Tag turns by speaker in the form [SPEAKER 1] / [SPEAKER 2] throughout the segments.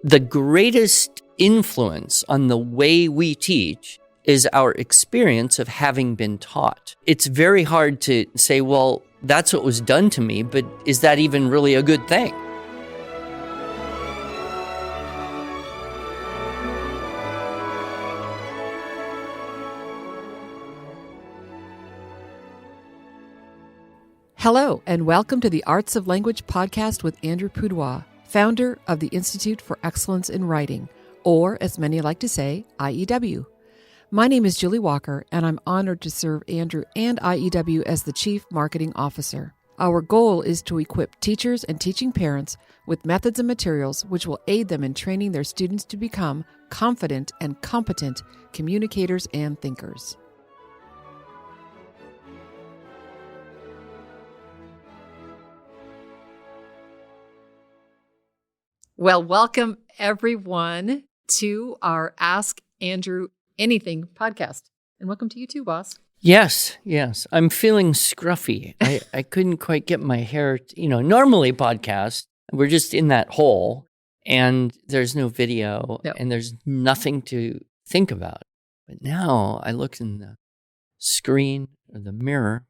[SPEAKER 1] The greatest influence on the way we teach is our experience of having been taught. It's very hard to say, well, that's what was done to me, but is that even really a good thing?
[SPEAKER 2] Hello, and welcome to the Arts of Language podcast with Andrew Pudewa, founder of the Institute for Excellence in Writing, or as many like to say, IEW. My name is Julie Walker, and I'm honored to serve Andrew and IEW as the Chief Marketing Officer. Our goal is to equip teachers and teaching parents with methods and materials which will aid them in training their students to become confident and competent communicators and thinkers. Well, welcome everyone to our Ask Andrew Anything podcast. And welcome to you too, boss.
[SPEAKER 1] Yes. I'm feeling scruffy. I couldn't quite get my hair, normally podcast, we're just in that hole and there's no video and there's nothing to think about. But now I look in the screen or the mirror.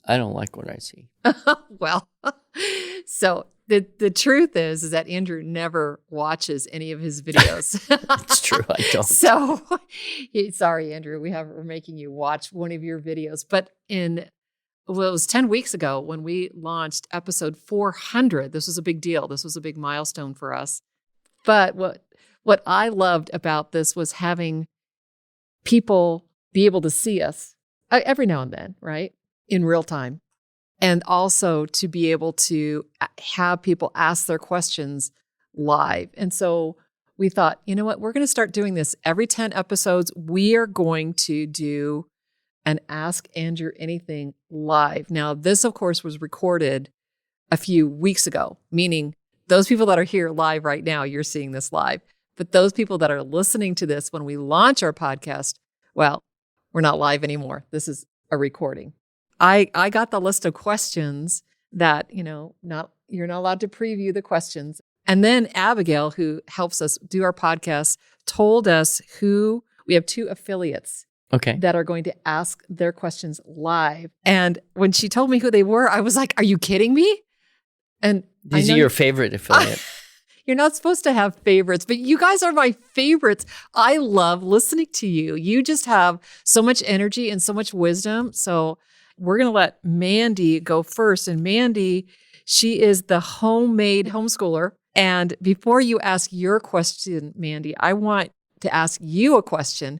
[SPEAKER 1] I don't like what I see.
[SPEAKER 2] Well, so the truth is that Andrew never watches any of his videos.
[SPEAKER 1] It's true, I don't.
[SPEAKER 2] So, sorry, Andrew, we're making you watch one of your videos. But it was 10 weeks ago when we launched episode 400. This was a big deal. This was a big milestone for us. But what I loved about this was having people be able to see us every now and then, right? In real time. And also to be able to have people ask their questions live. And so we thought, you know what, we're going to start doing this every 10 episodes. We are going to do an Ask Andrew Anything live. Now, this, of course, was recorded a few weeks ago, meaning those people that are here live right now, you're seeing this live. But those people that are listening to this when we launch our podcast, well, we're not live anymore. This is a recording. I got the list of questions that, you're not allowed to preview the questions. And then Abigail, who helps us do our podcast, told us we have 2 affiliates that are going to ask their questions live. And when she told me who they were, I was like, are you kidding me? And
[SPEAKER 1] these are your favorite affiliate.
[SPEAKER 2] You're not supposed to have favorites, but you guys are my favorites. I love listening to you. You just have so much energy and so much wisdom. So we're going to let Mandy go first. And Mandy, she is the homemade homeschooler. And before you ask your question, Mandy, I want to ask you a question.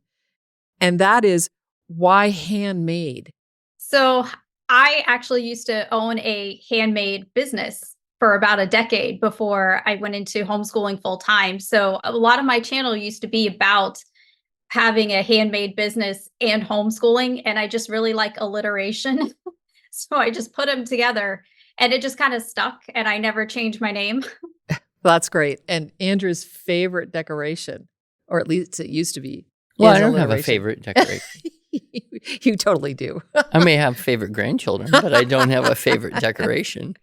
[SPEAKER 2] And that is, why handmade?
[SPEAKER 3] So I actually used to own a handmade business for about a decade before I went into homeschooling full time. So a lot of my channel used to be about having a handmade business and homeschooling. And I just really like alliteration. So I just put them together and it just kind of stuck and I never changed my name.
[SPEAKER 2] Well, that's great. And Andrew's favorite decoration, or at least it used to be.
[SPEAKER 1] Well, I don't have a favorite decoration.
[SPEAKER 2] You totally do.
[SPEAKER 1] I may have favorite grandchildren, but I don't have a favorite decoration.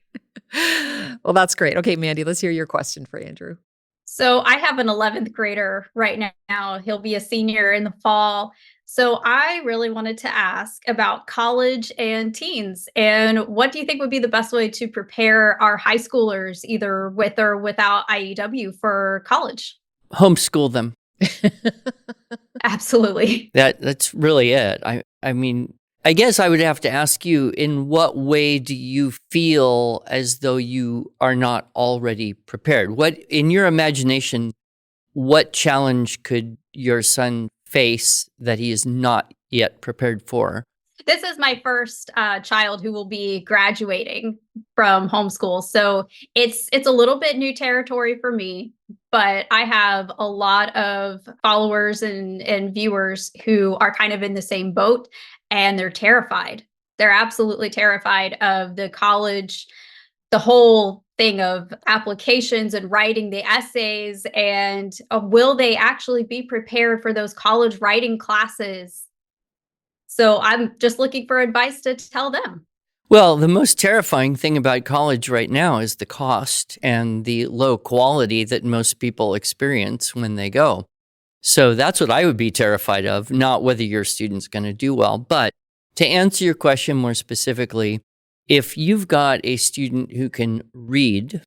[SPEAKER 2] Well, that's great. Okay, Mandy, let's hear your question for Andrew.
[SPEAKER 3] So I have an 11th grader right now. He'll be a senior in the fall. So I really wanted to ask about college and teens. And what do you think would be the best way to prepare our high schoolers, either with or without IEW, for college?
[SPEAKER 1] Homeschool them.
[SPEAKER 3] Absolutely.
[SPEAKER 1] That's really it. I mean, I guess I would have to ask you, in what way do you feel as though you are not already prepared? What, in your imagination, what challenge could your son face that he is not yet prepared for?
[SPEAKER 3] This is my first child who will be graduating from homeschool. So it's a little bit new territory for me, but I have a lot of followers and viewers who are kind of in the same boat. And they're terrified. They're absolutely terrified of the college, the whole thing of applications and writing the essays. And will they actually be prepared for those college writing classes? So I'm just looking for advice to tell them.
[SPEAKER 1] Well, the most terrifying thing about college right now is the cost and the low quality that most people experience when they go. So that's what I would be terrified of, not whether your student's going to do well. But to answer your question more specifically, if you've got a student who can read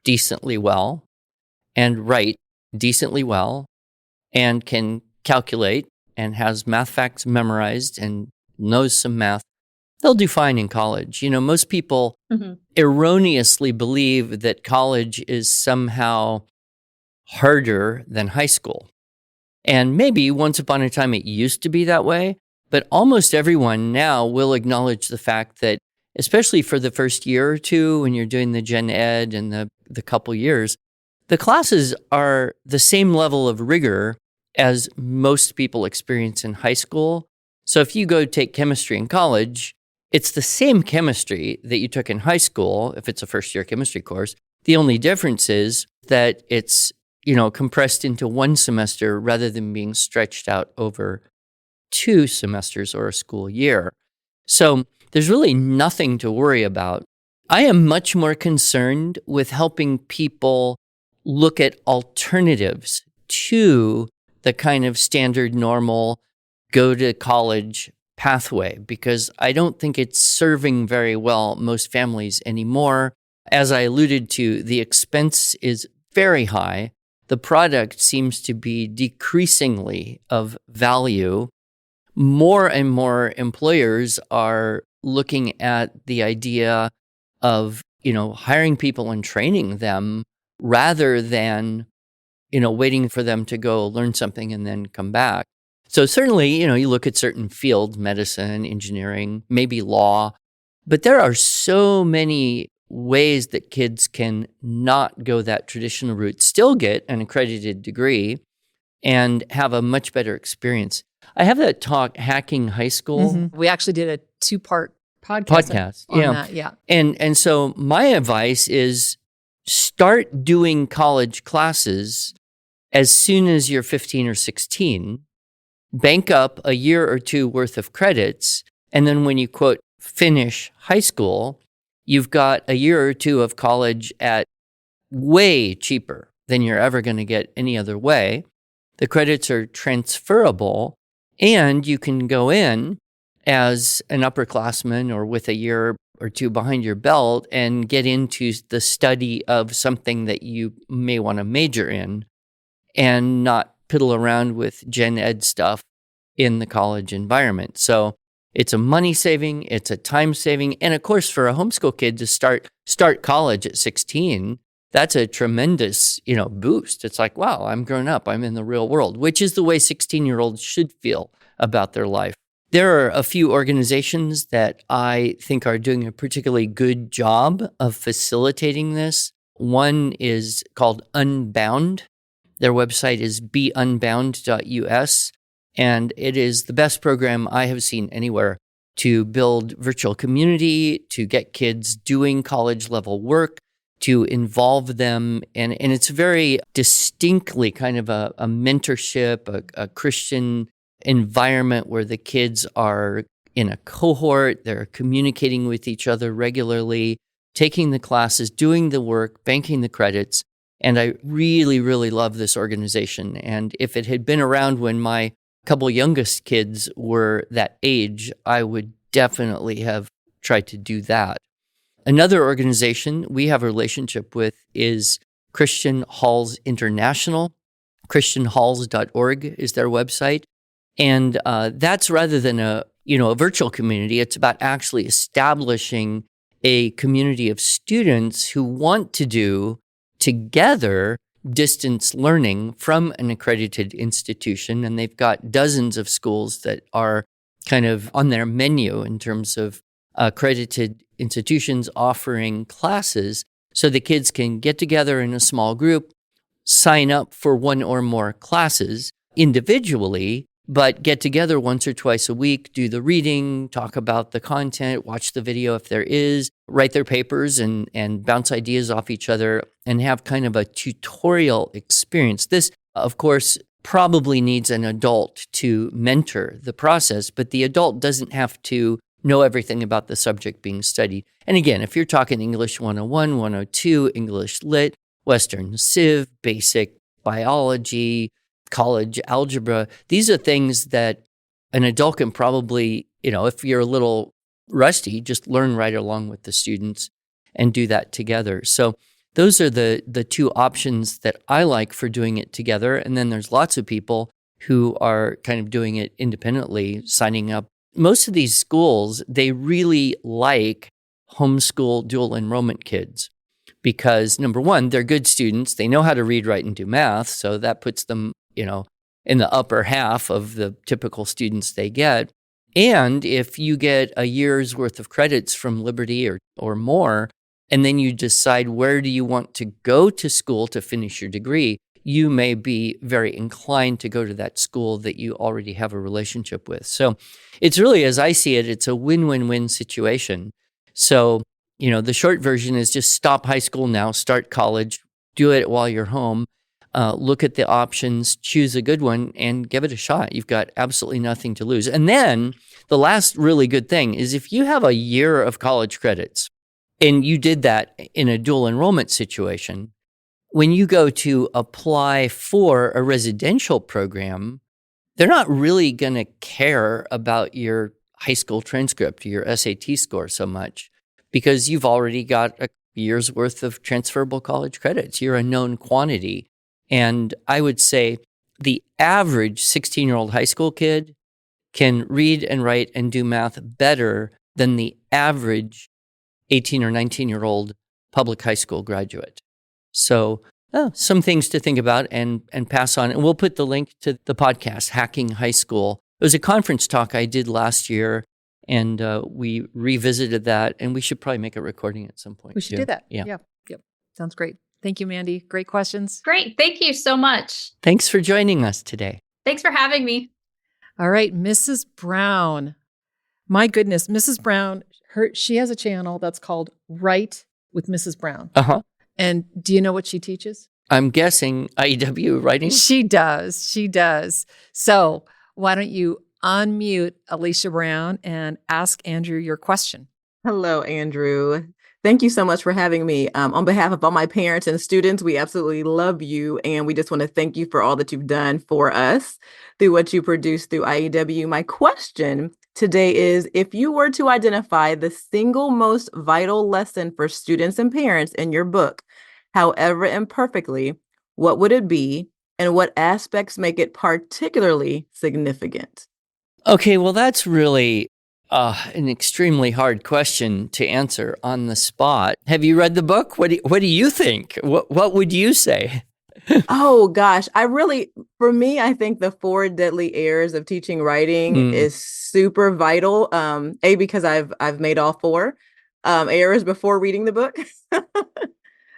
[SPEAKER 1] decently well and write decently well and can calculate and has math facts memorized and knows some math, they'll do fine in college. You know, most people erroneously believe that college is somehow harder than high school. And maybe once upon a time it used to be that way, but almost everyone now will acknowledge the fact that, especially for the first year or two when you're doing the gen ed and the couple years, the classes are the same level of rigor as most people experience in high school. So if you go take chemistry in college, it's the same chemistry that you took in high school if it's a first year chemistry course. The only difference is that it's, compressed into one semester rather than being stretched out over 2 semesters or a school year. So there's really nothing to worry about. I am much more concerned with helping people look at alternatives to the kind of standard, normal, go to college pathway, because I don't think it's serving very well most families anymore. As I alluded to, the expense is very high. The product seems to be decreasingly of value. More and more employers are looking at the idea of, hiring people and training them rather than, waiting for them to go learn something and then come back. So certainly, you look at certain fields, medicine, engineering, maybe law, but there are so many ways that kids can not go that traditional route, still get an accredited degree and have a much better experience. I have that talk, Hacking High School.
[SPEAKER 2] We actually did a 2-part podcast on that. Yeah.
[SPEAKER 1] And so my advice is start doing college classes as soon as you're 15 or 16. Bank up a year or 2 worth of credits. And then when you, quote, finish high school, you've got a year or 2 of college at way cheaper than you're ever going to get any other way. The credits are transferable, and you can go in as an upperclassman or with a year or 2 behind your belt and get into the study of something that you may want to major in and not piddle around with gen ed stuff in the college environment. So it's a money saving, it's a time saving, and of course, for a homeschool kid to start college at 16, that's a tremendous, boost. It's like, wow, I'm grown up, I'm in the real world, which is the way 16-year-olds should feel about their life. There are a few organizations that I think are doing a particularly good job of facilitating this. One is called Unbound. Their website is beunbound.us. And it is the best program I have seen anywhere to build virtual community, to get kids doing college level work, to involve them. And it's very distinctly kind of a mentorship, a Christian environment where the kids are in a cohort, they're communicating with each other regularly, taking the classes, doing the work, banking the credits. And I really, really love this organization. And if it had been around when my couple youngest kids were that age, I would definitely have tried to do that. Another organization we have a relationship with is Christian Halls International. ChristianHalls.org is their website. And that's rather than a virtual community, it's about actually establishing a community of students who want to do together distance learning from an accredited institution. And they've got dozens of schools that are kind of on their menu in terms of accredited institutions offering classes, so the kids can get together in a small group, sign up for one or more classes individually, but get together once or twice a week, do the reading, talk about the content, watch the video if there is, write their papers and bounce ideas off each other and have kind of a tutorial experience. This, of course, probably needs an adult to mentor the process, but the adult doesn't have to know everything about the subject being studied. And again, if you're talking English 101, 102, English Lit, Western Civ, basic biology, college algebra, these are things that an adult can probably, if you're a little rusty, just learn right along with the students and do that together. So those are the two options that I like for doing it together. And then there's lots of people who are kind of doing it independently, signing up. Most of these schools, they really like homeschool dual enrollment kids because, number one, they're good students. They know how to read, write, and do math. So that puts them, in the upper half of the typical students they get. And if you get a year's worth of credits from Liberty or more, and then you decide where do you want to go to school to finish your degree, you may be very inclined to go to that school that you already have a relationship with. So it's really, as I see it, it's a win-win-win situation. So, the short version is just stop high school now, start college, do it while you're home, look at the options, choose a good one, and give it a shot. You've got absolutely nothing to lose. And then the last really good thing is if you have a year of college credits and you did that in a dual enrollment situation, when you go to apply for a residential program, they're not really going to care about your high school transcript or your SAT score so much because you've already got a year's worth of transferable college credits. You're a known quantity. And I would say the average 16-year-old high school kid can read and write and do math better than the average 18 or 19-year-old public high school graduate. So some things to think about and pass on. And we'll put the link to the podcast, Hacking High School. It was a conference talk I did last year, and we revisited that, and we should probably make a recording at some point.
[SPEAKER 2] We should do that.
[SPEAKER 1] Yeah.
[SPEAKER 2] Yep. Sounds great. Thank you, Mandy. Great questions.
[SPEAKER 3] Great. Thank you so much.
[SPEAKER 1] Thanks for joining us today.
[SPEAKER 3] Thanks for having me.
[SPEAKER 2] All right, Mrs. Brown. My goodness, Mrs. Brown, she has a channel that's called Write with Mrs. Brown.
[SPEAKER 1] Uh-huh.
[SPEAKER 2] And do you know what she teaches?
[SPEAKER 1] I'm guessing IEW writing?
[SPEAKER 2] She does. So why don't you unmute Alicia Brown and ask Andrew your question?
[SPEAKER 4] Hello, Andrew. Thank you so much for having me. On behalf of all my parents and students, we absolutely love you. And we just want to thank you for all that you've done for us through what you produce through IEW. My question today is, if you were to identify the single most vital lesson for students and parents in your book, however imperfectly, what would it be? And what aspects make it particularly significant?
[SPEAKER 1] Okay, well, that's really an extremely hard question to answer on the spot. Have you read the book? What do you think? What would you say?
[SPEAKER 4] Oh, gosh. For me, I think the 4 deadly errors of teaching writing is super vital. Because I've made all 4 errors before reading the book.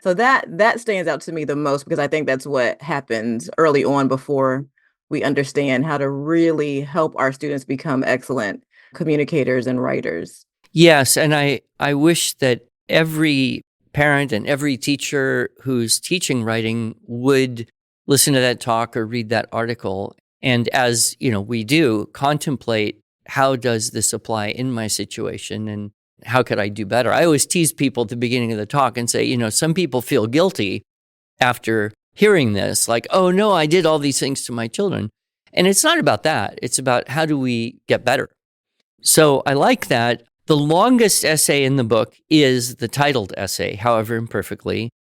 [SPEAKER 4] So that stands out to me the most because I think that's what happens early on before we understand how to really help our students become excellent communicators and writers.
[SPEAKER 1] Yes, and I wish that every parent and every teacher who's teaching writing would listen to that talk or read that article. And as we do, contemplate how does this apply in my situation and how could I do better? I always tease people at the beginning of the talk and say, some people feel guilty after hearing this, like, oh no, I did all these things to my children. And it's not about that. It's about how do we get better? So I like that. The longest essay in the book is the titled essay, however imperfectly.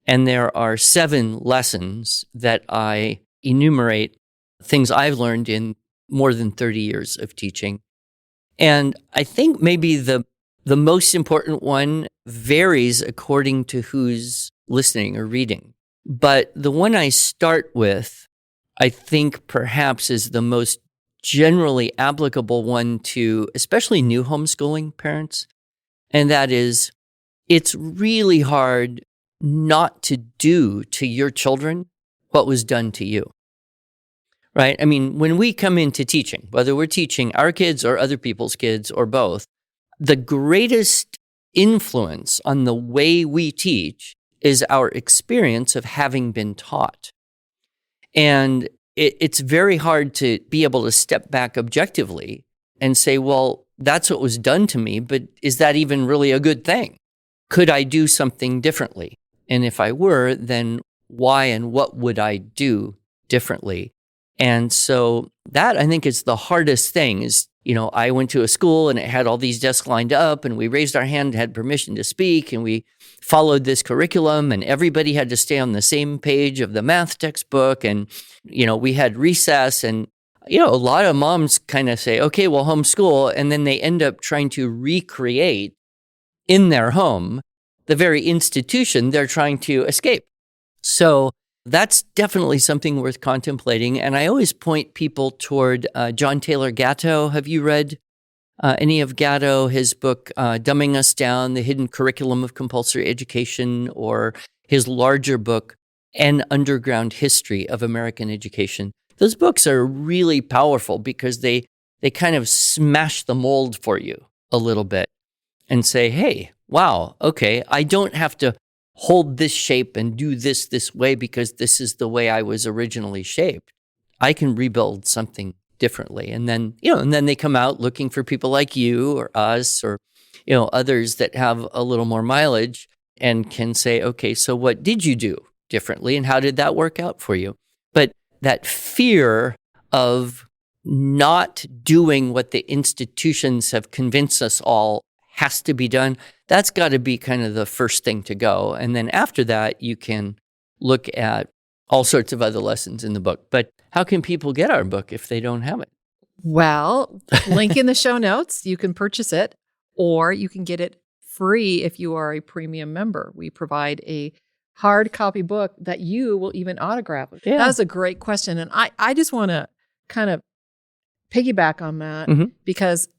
[SPEAKER 1] And there are 7 lessons that I enumerate, things I've learned in more than 30 years of teaching. And I think maybe the most important one varies according to who's listening or reading. But the one I start with, I think perhaps is the most generally applicable one to especially new homeschooling parents. And that is, it's really hard not to do to your children what was done to you. Right? I mean, when we come into teaching, whether we're teaching our kids or other people's kids or both, the greatest influence on the way we teach is our experience of having been taught. And it's very hard to be able to step back objectively and say, well, that's what was done to me, but is that even really a good thing? Could I do something differently? And if I were, then why and what would I do differently? And so that, I think, is the hardest thing is, I went to a school and it had all these desks lined up and we raised our hand, had permission to speak, and we followed this curriculum and everybody had to stay on the same page of the math textbook. And, we had recess and, a lot of moms kind of say, okay, well, homeschool. And then they end up trying to recreate in their home the very institution they're trying to escape. So that's definitely something worth contemplating. And I always point people toward John Taylor Gatto. Have you read any of Gatto, his book, Dumbing Us Down, The Hidden Curriculum of Compulsory Education, or his larger book, An Underground History of American Education? Those books are really powerful because they kind of smash the mold for you a little bit and say, hey, wow, okay, I don't have to hold this shape and do this way because this is the way I was originally shaped. I can rebuild something differently. And then, and then they come out looking for people like you or us or, others that have a little more mileage and can say, okay, so what did you do differently and how did that work out for you? But that fear of not doing what the institutions have convinced us all has to be done, that's got to be kind of the first thing to go. And then after that, you can look at all sorts of other lessons in the book. But how can people get our book if they don't have it?
[SPEAKER 2] Well, link in the show notes. You can purchase it, or you can get it free if you are a premium member. We provide a hard copy book that you will even autograph.
[SPEAKER 1] Yeah.
[SPEAKER 2] That was a great question. And I just want to kind of piggyback on that because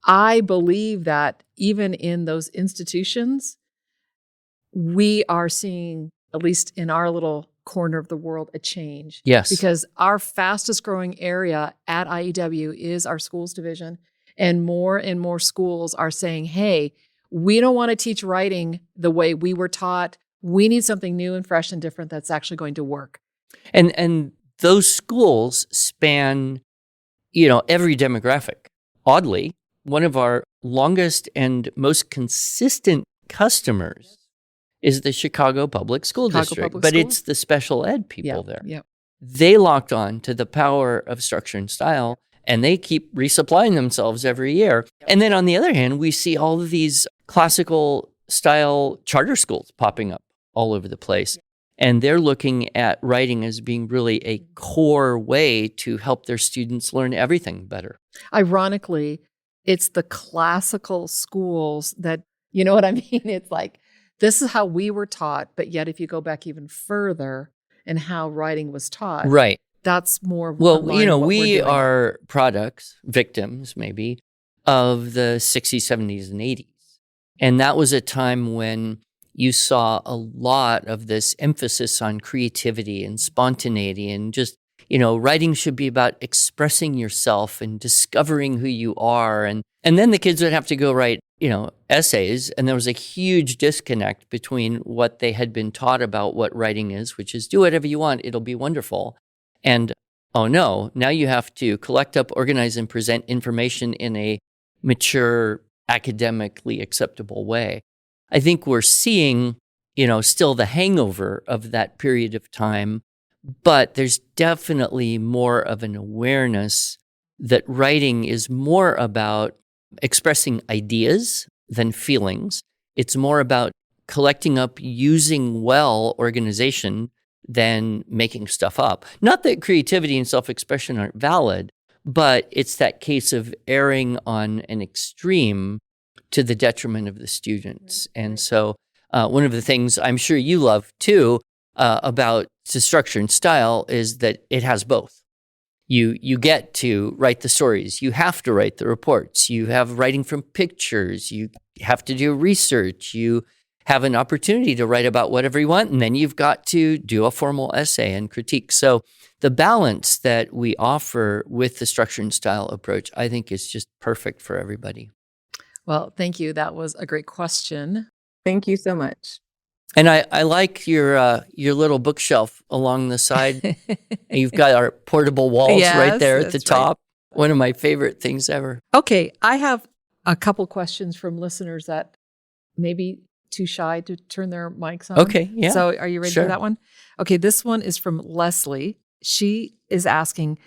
[SPEAKER 2] I believe that even in those institutions, we are seeing, at least in our little corner of the world, a change.
[SPEAKER 1] Yes.
[SPEAKER 2] Because our fastest growing area at IEW is our schools division. And more schools are saying, hey, we don't want to teach writing the way we were taught. We need something new and fresh and different that's actually going to work.
[SPEAKER 1] And those schools span, every demographic. Oddly, one of our longest and most consistent customers is the Chicago Public School District, but it's the special ed people there.
[SPEAKER 2] Yeah.
[SPEAKER 1] They locked on to the power of structure and style, and they keep resupplying themselves every year. And then on the other hand, we see all of these classical style charter schools popping up all over the place. And they're looking at writing as being really a core way to help their students learn everything better.
[SPEAKER 2] Ironically, it's the classical schools that, you know what I mean? It's like, this is how we were taught, but yet if you go back even further and how writing was taught,
[SPEAKER 1] right?
[SPEAKER 2] That's more.
[SPEAKER 1] Well, we are victims maybe, of the 60s, 70s, and 80s. And that was a time when you saw a lot of this emphasis on creativity and spontaneity and just, writing should be about expressing yourself and discovering who you are. And then the kids would have to go write, essays. And there was a huge disconnect between what they had been taught about what writing is, which is do whatever you want, it'll be wonderful. And, oh no, now you have to collect up, organize, and present information in a mature, academically acceptable way. I think we're seeing, still the hangover of that period of time, but there's definitely more of an awareness that writing is more about expressing ideas than feelings. It's more about collecting up, using well organization than making stuff up. Not that creativity and self-expression aren't valid, but it's that case of erring on an extreme to the detriment of the students. And so one of the things I'm sure you love too about the structure and style is that it has both. You get to write the stories. You have to write the reports. You have writing from pictures. You have to do research. You have an opportunity to write about whatever you want, and then you've got to do a formal essay and critique. So the balance that we offer with the structure and style approach, I think, is just perfect for everybody.
[SPEAKER 2] Well, thank you. That was a great question.
[SPEAKER 4] Thank you so much.
[SPEAKER 1] And I like your little bookshelf along the side. You've got our portable walls right there at the top. One of my favorite things ever.
[SPEAKER 2] Okay, I have a couple questions from listeners that maybe too shy to turn their mics on.
[SPEAKER 1] Okay, yeah.
[SPEAKER 2] So are you ready
[SPEAKER 1] Sure.
[SPEAKER 2] for that one? Okay, this one is from Leslie. She is asking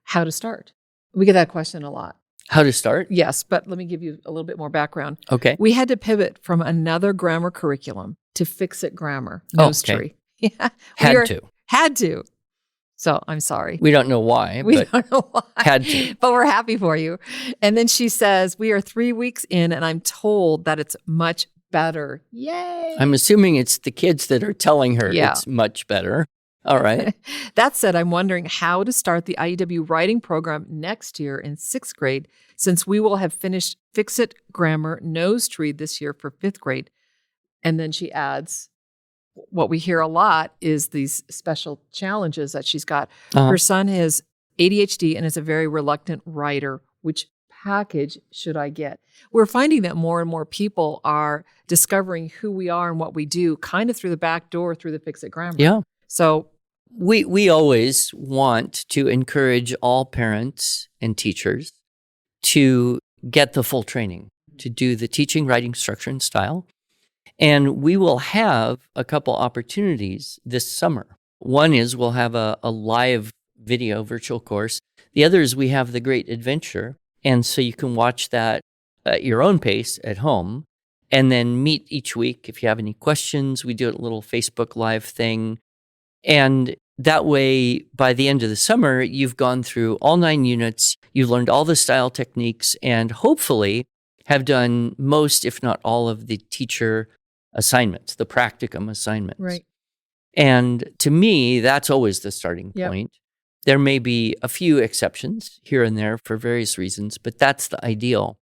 [SPEAKER 2] how to start. We get that question a lot.
[SPEAKER 1] How to start?
[SPEAKER 2] Yes, but let me give you a little bit more background.
[SPEAKER 1] Okay.
[SPEAKER 2] We had to pivot from another grammar curriculum to Fix-It Grammar, Nose Tree. Yeah, Had to. So I'm sorry.
[SPEAKER 1] We don't know why.
[SPEAKER 2] We
[SPEAKER 1] but
[SPEAKER 2] don't know why.
[SPEAKER 1] Had to.
[SPEAKER 2] But we're happy for you. And then she says, we are 3 weeks in and I'm told that it's much better. Yay.
[SPEAKER 1] I'm assuming it's the kids that are telling her it's much better. All right.
[SPEAKER 2] That said, I'm wondering how to start the IEW writing program next year in 6th grade, since we will have finished Fix-It Grammar Nose Tree this year for 5th grade. And then she adds, what we hear a lot is these special challenges that she's got. Her son has ADHD and is a very reluctant writer. Which package should I get? We're finding that more and more people are discovering who we are and what we do kind of through the back door, through the Fix-It Grammar.
[SPEAKER 1] Yeah.
[SPEAKER 2] So
[SPEAKER 1] we always want to encourage all parents and teachers to get the full training, to do the teaching, writing, structure, and style. And we will have a couple opportunities this summer. One is we'll have a live video virtual course. The other is we have the Great Adventure. And so you can watch that at your own pace at home and then meet each week. If you have any questions, we do a little Facebook Live thing. And that way, by the end of the summer, you've gone through all 9 units, you've learned all the style techniques, and hopefully have done most, if not all, of the teacher assignments, the practicum assignments.
[SPEAKER 2] Right.
[SPEAKER 1] And to me, that's always the starting point. There may be a few exceptions here and there for various reasons, but that's the ideal.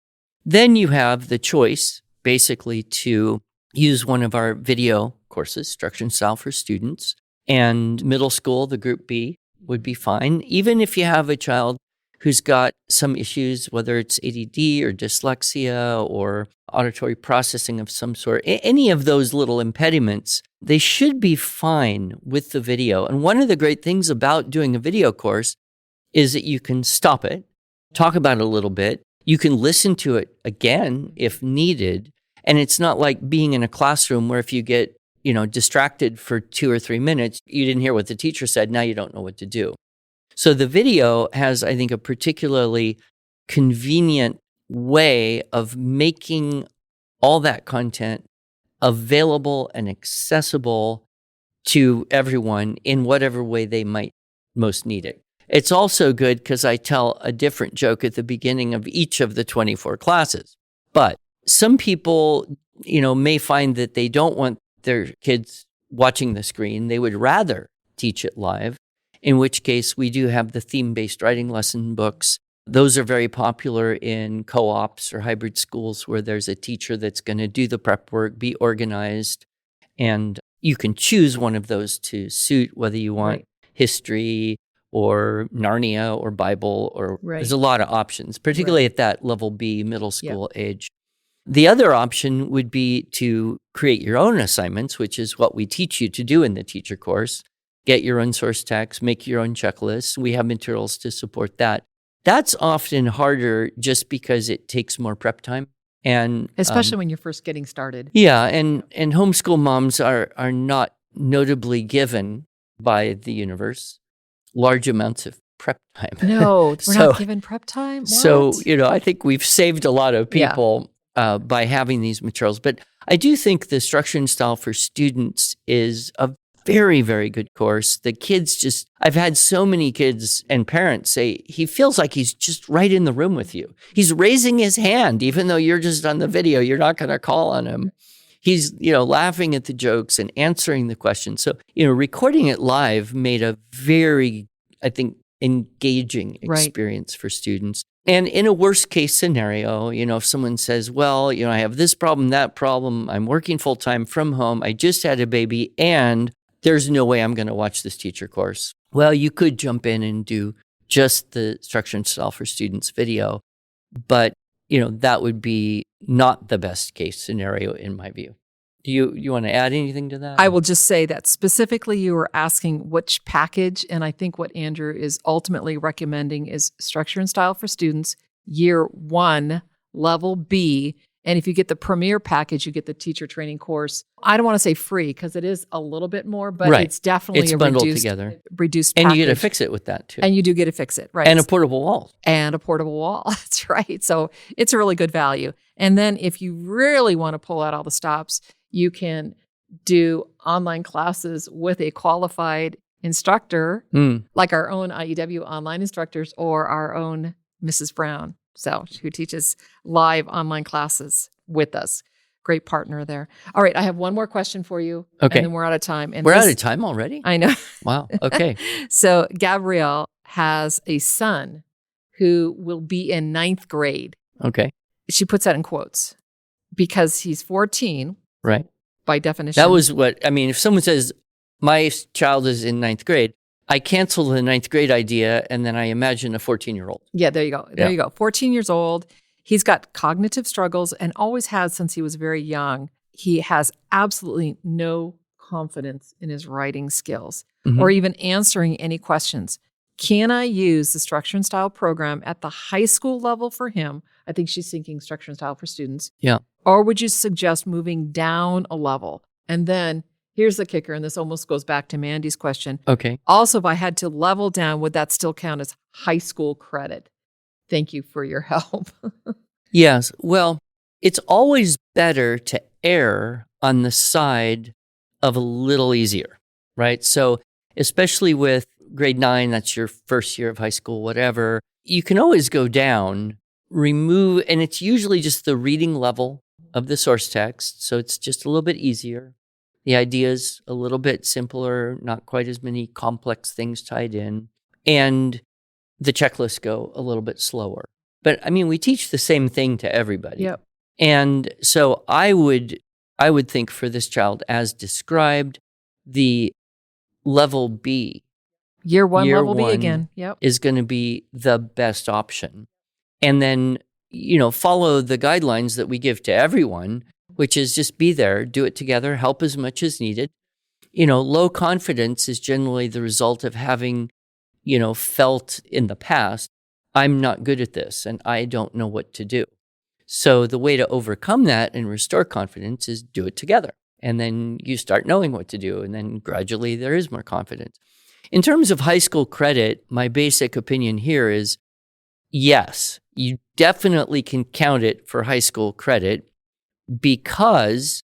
[SPEAKER 1] Then you have the choice, basically, to use one of our video courses, Structure and Style for Students, and middle school, the Group B would be fine. Even if you have a child who's got some issues, whether it's ADD or dyslexia or auditory processing of some sort, any of those little impediments, they should be fine with the video. And one of the great things about doing a video course is that you can stop it, talk about it a little bit. You can listen to it again if needed. And it's not like being in a classroom where if you get distracted for 2 or 3 minutes, you didn't hear what the teacher said, now you don't know what to do. So the video has, I think, a particularly convenient way of making all that content available and accessible to everyone in whatever way they might most need it. It's also good because I tell a different joke at the beginning of each of the 24 classes. But some people, may find that they don't want their kids watching the screen. They would rather teach it live, in which case we do have the theme-based writing lesson books. Those are very popular in co-ops or hybrid schools where there's a teacher that's going to do the prep work, be organized, and you can choose one of those to suit whether you want history or Narnia or Bible, or there's a lot of options, particularly at that level B middle school age. The other option would be to create your own assignments, which is what we teach you to do in the teacher course. Get your own source text, make your own checklists. We have materials to support that. That's often harder just because it takes more prep time. And
[SPEAKER 2] especially when you're first getting started.
[SPEAKER 1] Yeah, and homeschool moms are not notably given by the universe large amounts of prep time.
[SPEAKER 2] No, we're not given prep time? What?
[SPEAKER 1] So, I think we've saved a lot of people by having these materials. But I do think the Structure and Style for Students is a very, very good course. The kids I've had so many kids and parents say, he feels like he's just right in the room with you. He's raising his hand, even though you're just on the video, you're not going to call on him. He's, laughing at the jokes and answering the questions. So, recording it live made a very, I think, engaging experience for students. And in a worst case scenario, if someone says, well, I have this problem, that problem, I'm working full time from home, I just had a baby, and there's no way I'm going to watch this teacher course. Well, you could jump in and do just the Structure and Style for Students video, but, that would be not the best case scenario in my view. Do you want to add anything to that?
[SPEAKER 2] I will just say that specifically you were asking which package, and I think what Andrew is ultimately recommending is Structure and Style for Students, Year 1, Level B. And if you get the Premier package, you get the teacher training course. I don't want to say free because it is a little bit more, but it's definitely a
[SPEAKER 1] bundled
[SPEAKER 2] reduced
[SPEAKER 1] together.
[SPEAKER 2] Reduced
[SPEAKER 1] and
[SPEAKER 2] package.
[SPEAKER 1] you get to fix it with that too.
[SPEAKER 2] And you do get to fix it, right?
[SPEAKER 1] And a portable wall.
[SPEAKER 2] And a portable wall. That's right. So it's a really good value. And then if you really want to pull out all the stops, you can do online classes with a qualified instructor, like our own IEW online instructors or our own Mrs. Brown, who teaches live online classes with us. Great partner there. All right, I have one more question for you.
[SPEAKER 1] Okay.
[SPEAKER 2] And then we're out of time. And
[SPEAKER 1] we're out of time already?
[SPEAKER 2] I know.
[SPEAKER 1] Wow. Okay.
[SPEAKER 2] So Gabrielle has a son who will be in 9th grade.
[SPEAKER 1] Okay.
[SPEAKER 2] She puts that in quotes because he's 14.
[SPEAKER 1] Right.
[SPEAKER 2] By definition.
[SPEAKER 1] That was if someone says, my child is in 9th grade, I cancel the 9th grade idea and then I imagine a 14-year-old.
[SPEAKER 2] Yeah, there you go. There you go. 14 years old. He's got cognitive struggles and always has since he was very young. He has absolutely no confidence in his writing skills or even answering any questions. Can I use the Structure and Style program at the high school level for him? I think she's thinking Structure and Style for Students.
[SPEAKER 1] Yeah.
[SPEAKER 2] Or would you suggest moving down a level? And then here's the kicker, and this almost goes back to Mandy's question.
[SPEAKER 1] Okay.
[SPEAKER 2] Also, if I had to level down, would that still count as high school credit? Thank you for your help.
[SPEAKER 1] Yes. Well, it's always better to err on the side of a little easier, right? So especially with grade 9, that's your first year of high school, whatever, you can always go down, remove, and it's usually just the reading level of the source text. So it's just a little bit easier. The idea's a little bit simpler, not quite as many complex things tied in. And the checklists go a little bit slower. But we teach the same thing to everybody.
[SPEAKER 2] Yep.
[SPEAKER 1] And so I would think for this child, as described, the level B,
[SPEAKER 2] Year 1, level B again. Yep.
[SPEAKER 1] is going to be the best option. And then, follow the guidelines that we give to everyone, which is just be there, do it together, help as much as needed. Low confidence is generally the result of having, felt in the past, I'm not good at this and I don't know what to do. So the way to overcome that and restore confidence is do it together. And then you start knowing what to do. And then gradually there is more confidence. In terms of high school credit, my basic opinion here is yes, you definitely can count it for high school credit because,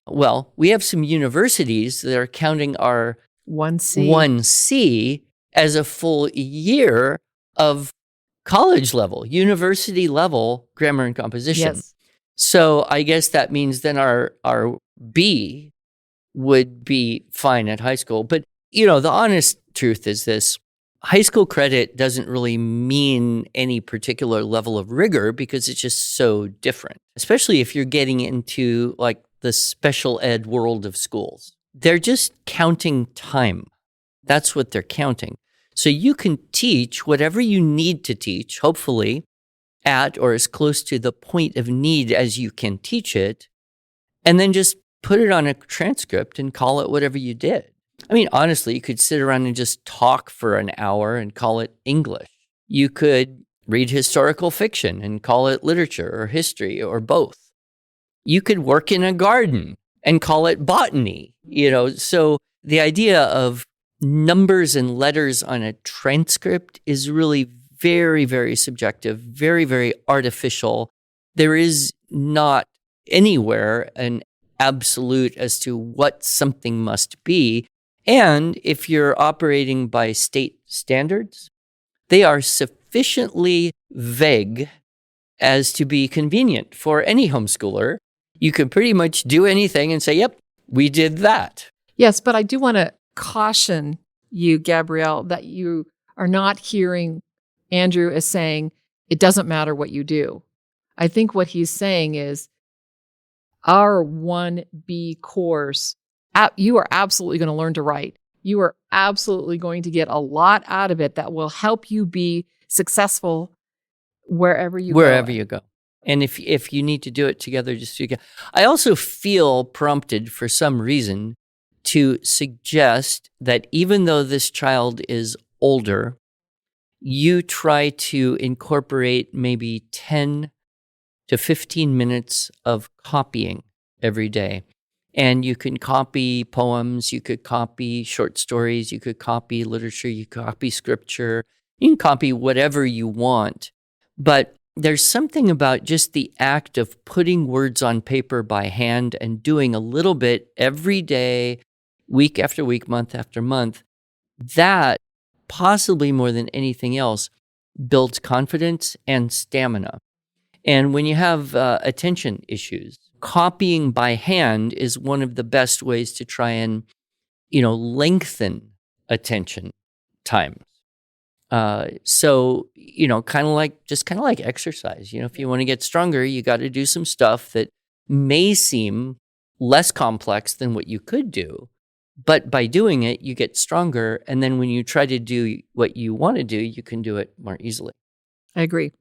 [SPEAKER 1] we have some universities that are counting our 1C as a full year of college level, university level grammar and composition.
[SPEAKER 2] Yes.
[SPEAKER 1] So I guess that means then our B would be fine at high school. But, the honest truth is this. High school credit doesn't really mean any particular level of rigor because it's just so different, especially if you're getting into like the special ed world of schools. They're just counting time. That's what they're counting. So you can teach whatever you need to teach, hopefully, at or as close to the point of need as you can teach it, and then just put it on a transcript and call it whatever you did. Honestly, you could sit around and just talk for an hour and call it English. You could read historical fiction and call it literature or history or both. You could work in a garden and call it botany, So the idea of numbers and letters on a transcript is really very, very subjective, very, very artificial. There is not anywhere an absolute as to what something must be. And if you're operating by state standards, they are sufficiently vague as to be convenient for any homeschooler. You can pretty much do anything and say, yep, we did that.
[SPEAKER 2] Yes, but I do want to caution you, Gabrielle, that you are not hearing Andrew as saying, it doesn't matter what you do. I think what he's saying is our 1B course, you are absolutely going to learn to write. You are absolutely going to get a lot out of it that will help you be successful wherever you go.
[SPEAKER 1] And if you need to do it together, just do it. I also feel prompted for some reason to suggest that even though this child is older, you try to incorporate maybe 10 to 15 minutes of copying every day. And you can copy poems, you could copy short stories, you could copy literature, you could copy scripture, you can copy whatever you want. But there's something about just the act of putting words on paper by hand and doing a little bit every day, week after week, month after month, that possibly more than anything else builds confidence and stamina. And when you have attention issues, copying by hand is one of the best ways to try and, lengthen attention times. So, kind of like exercise. If you want to get stronger, you got to do some stuff that may seem less complex than what you could do. But by doing it, you get stronger. And then when you try to do what you want to do, you can do it more easily.
[SPEAKER 2] I agree.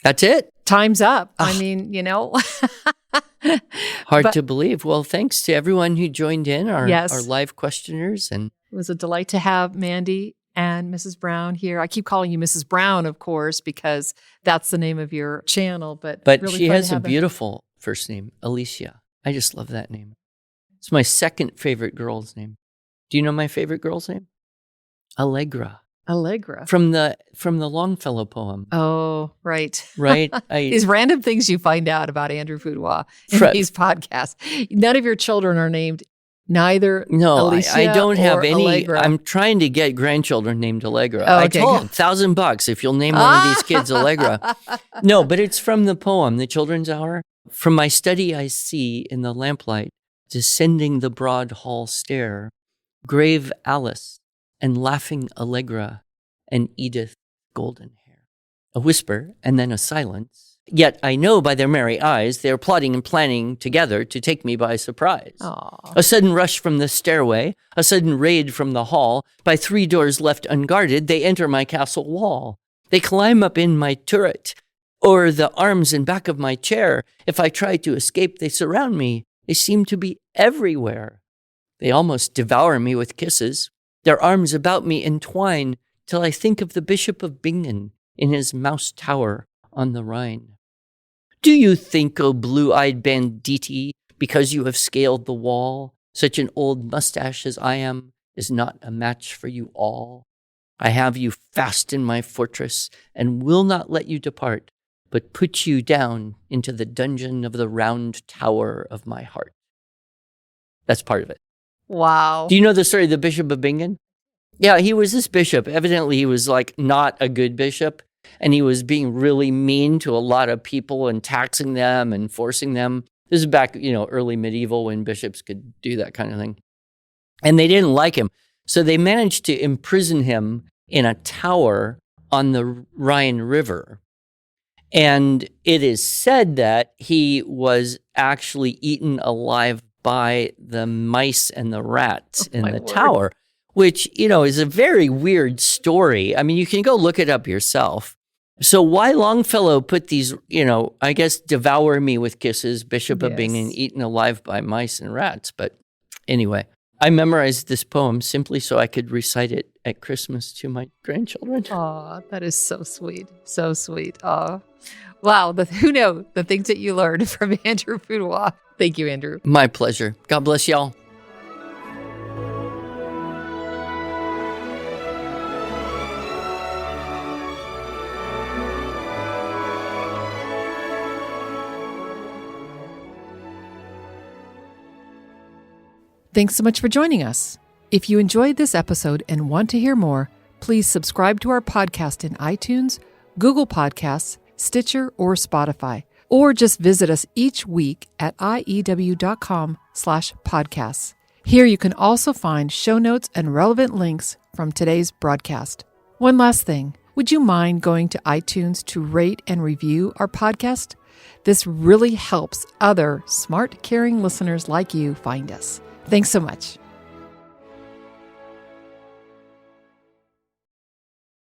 [SPEAKER 1] That's it.
[SPEAKER 2] Time's up.
[SPEAKER 1] Ugh.
[SPEAKER 2] I mean,
[SPEAKER 1] Hard to believe. Well, thanks to everyone who joined in, our
[SPEAKER 2] Yes.
[SPEAKER 1] live questioners. And
[SPEAKER 2] It was a delight to have Mandy and Mrs. Brown here. I keep calling you Mrs. Brown, of course, because that's the name of your channel. But really
[SPEAKER 1] she
[SPEAKER 2] fun to
[SPEAKER 1] has a
[SPEAKER 2] have her.
[SPEAKER 1] beautiful first name, Alicia. I just love that name. It's my second favorite girl's name. Do you know my favorite girl's name? Allegra.
[SPEAKER 2] Allegra.
[SPEAKER 1] From the Longfellow poem.
[SPEAKER 2] Oh, right.
[SPEAKER 1] Right?
[SPEAKER 2] These random things you find out about Andrew Fuqua in
[SPEAKER 1] Fred-
[SPEAKER 2] these podcasts. None of your children are named neither
[SPEAKER 1] No,
[SPEAKER 2] Alicia
[SPEAKER 1] I don't have
[SPEAKER 2] or
[SPEAKER 1] any.
[SPEAKER 2] Allegra.
[SPEAKER 1] I'm trying to get grandchildren named Allegra.
[SPEAKER 2] Oh,
[SPEAKER 1] I
[SPEAKER 2] okay,
[SPEAKER 1] told
[SPEAKER 2] good.
[SPEAKER 1] $1,000 if you'll name one of these kids Allegra. No, but it's from the poem, The Children's Hour. From my study I see in the lamplight, descending the broad hall stair, grave Alice and laughing Allegra and Edith golden hair. A whisper and then a silence. Yet I know by their merry eyes they are plotting and planning together to take me by surprise.
[SPEAKER 2] Aw.
[SPEAKER 1] A sudden rush from the stairway, a sudden raid from the hall. By 3 doors left unguarded, they enter my castle wall. They climb up in my turret, or the arms and back of my chair. If I try to escape, they surround me. They seem to be everywhere. They almost devour me with kisses. Their arms about me entwine till I think of the Bishop of Bingen in his mouse tower on the Rhine. Do you think, O blue-eyed banditti, because you have scaled the wall, such an old mustache as I am is not a match for you all? I have you fast in my fortress and will not let you depart, but put you down into the dungeon of the round tower of my heart. That's part of it.
[SPEAKER 2] Wow.
[SPEAKER 1] Do you know the story of the Bishop of Bingen? Yeah, he was this bishop. Evidently, he was not a good bishop, and he was being really mean to a lot of people and taxing them and forcing them. This is back, early medieval when bishops could do that kind of thing. And they didn't like him. So they managed to imprison him in a tower on the Rhine River. And it is said that he was actually eaten alive by the mice and the rats in the tower, which, is a very weird story. I mean, you can go look it up yourself. So why Longfellow put these, I guess, devour me with kisses, Bishop of Bingen, eaten alive by mice and rats. But anyway, I memorized this poem simply so I could recite it at Christmas to my grandchildren.
[SPEAKER 2] Oh, that is so sweet. So sweet. Oh, wow. Who knew the things that you learned from Andrew Fuqua. Thank you, Andrew.
[SPEAKER 1] My pleasure. God bless y'all.
[SPEAKER 2] Thanks so much for joining us. If you enjoyed this episode and want to hear more, please subscribe to our podcast in iTunes, Google Podcasts, Stitcher, or Spotify, or just visit us each week at iew.com/podcasts. Here you can also find show notes and relevant links from today's broadcast. One last thing, would you mind going to iTunes to rate and review our podcast? This really helps other smart, caring listeners like you find us. Thanks so much.